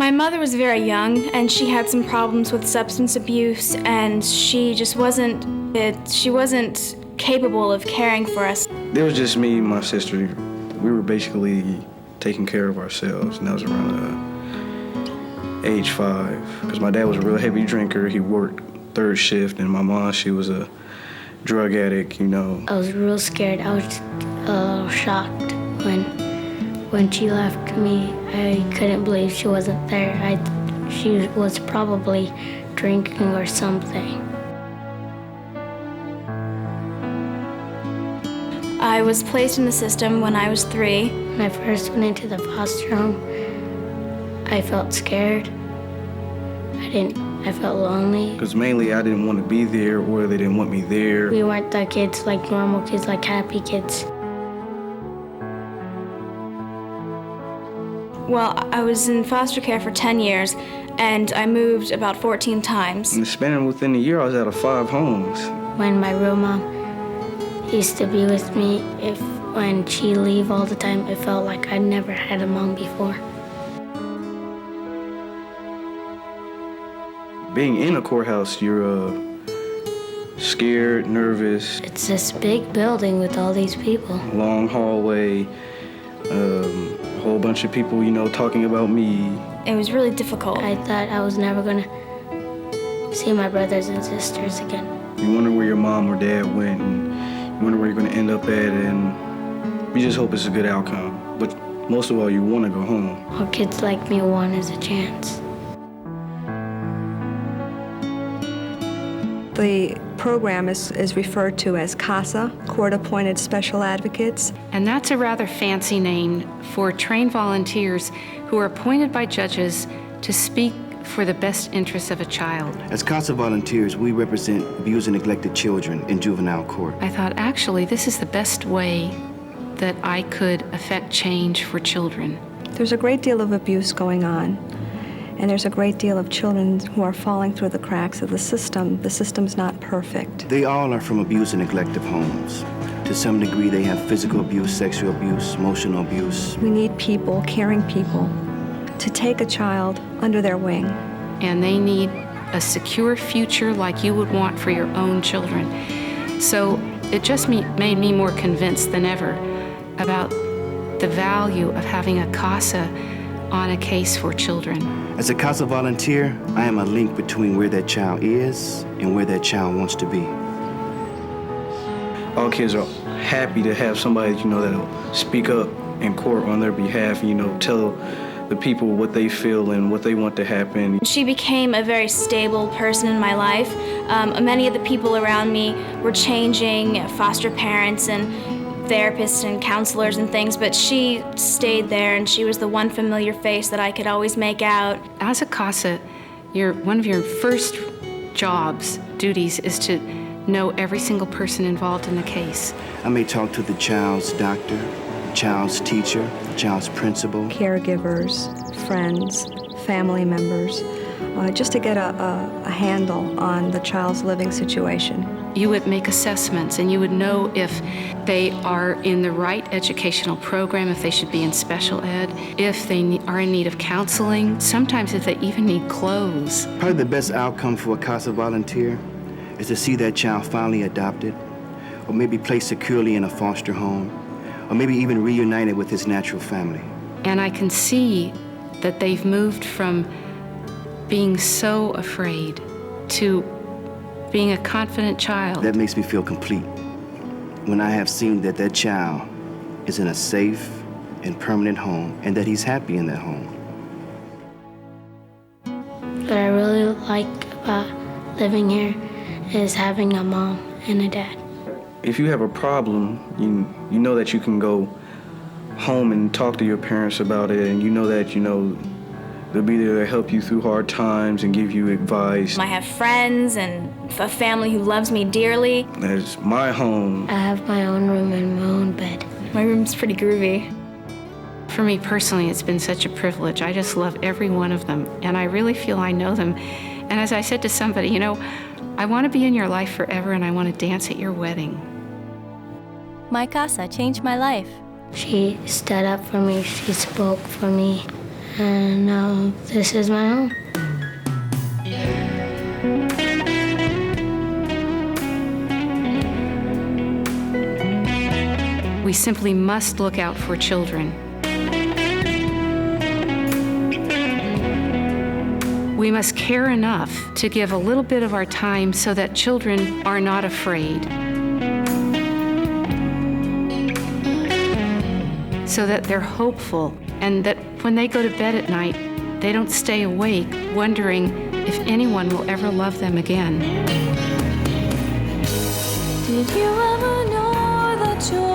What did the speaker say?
My mother was very young, and she had some problems with substance abuse, and she just wasn't capable of caring for us. There was just me and my sister. We were basically taking care of ourselves, and that was around age 5. Because my dad was a real heavy drinker. He worked third shift, and my mom, she was a drug addict, you know. I was real scared. I was a little shocked when she left me. I couldn't believe she wasn't there. She was probably drinking or something. I was placed in the system when I was 3. When I first went into the foster home, I felt scared. I felt lonely. Because mainly I didn't want to be there, or they didn't want me there. We weren't the kids like normal kids, like happy kids. Well, I was in foster care for 10 years, and I moved about 14 times. In the span within a year, I was out of 5 homes. When my real mom used to be with me, when she'd leave all the time, it felt like I'd never had a mom before. Being in a courthouse, you're scared, nervous. It's this big building with all these people. Long hallway, a whole bunch of people, you know, talking about me. It was really difficult. I thought I was never gonna see my brothers and sisters again. You wonder where your mom or dad went, and you wonder where you're gonna end up at, and you just hope it's a good outcome. But most of all, you wanna go home. All kids like me want is a chance. The program is referred to as CASA, Court-Appointed Special Advocates. And that's a rather fancy name for trained volunteers who are appointed by judges to speak for the best interests of a child. As CASA volunteers, we represent abused and neglected children in juvenile court. I thought, actually, this is the best way that I could affect change for children. There's a great deal of abuse going on, and there's a great deal of children who are falling through the cracks of the system. The system's not perfect. They all are from abused and neglected homes. To some degree, they have physical abuse, sexual abuse, emotional abuse. We need people, caring people, to take a child under their wing. And they need a secure future like you would want for your own children. So it just made me more convinced than ever about the value of having a CASA on a case for children. As a CASA volunteer, I am a link between where that child is and where that child wants to be. All kids are happy to have somebody, you know, that'll speak up in court on their behalf, you know, tell the people what they feel and what they want to happen. She became a very stable person in my life. Many of the people around me were changing, foster parents and therapists and counselors and things, but she stayed there, and she was the one familiar face that I could always make out. As a CASA, one of your first duties is to know every single person involved in the case. I may talk to the child's doctor, the child's teacher, the child's principal. Caregivers, friends, family members, just to get a handle on the child's living situation. You would make assessments, and you would know if they are in the right educational program, if they should be in special ed, if they are in need of counseling, sometimes if they even need clothes. Probably the best outcome for a CASA volunteer is to see that child finally adopted, or maybe placed securely in a foster home, or maybe even reunited with his natural family. And I can see that they've moved from being so afraid to being a confident child. That makes me feel complete. When I have seen that that child is in a safe and permanent home, and that he's happy in that home. What I really like about living here is having a mom and a dad. If you have a problem, you know that you can go home and talk to your parents about it, and you know that, you know, they'll be there to help you through hard times and give you advice. I have friends and a family who loves me dearly. That's my home. I have my own room and my own bed. My room's pretty groovy. For me personally, it's been such a privilege. I just love every one of them, and I really feel I know them. And as I said to somebody, you know, I want to be in your life forever, and I want to dance at your wedding. My CASA changed my life. She stood up for me, she spoke for me, and now this is my home. We simply must look out for children. We must care enough to give a little bit of our time so that children are not afraid, so that they're hopeful, and that when they go to bed at night, they don't stay awake wondering if anyone will ever love them again. Did you ever know that you're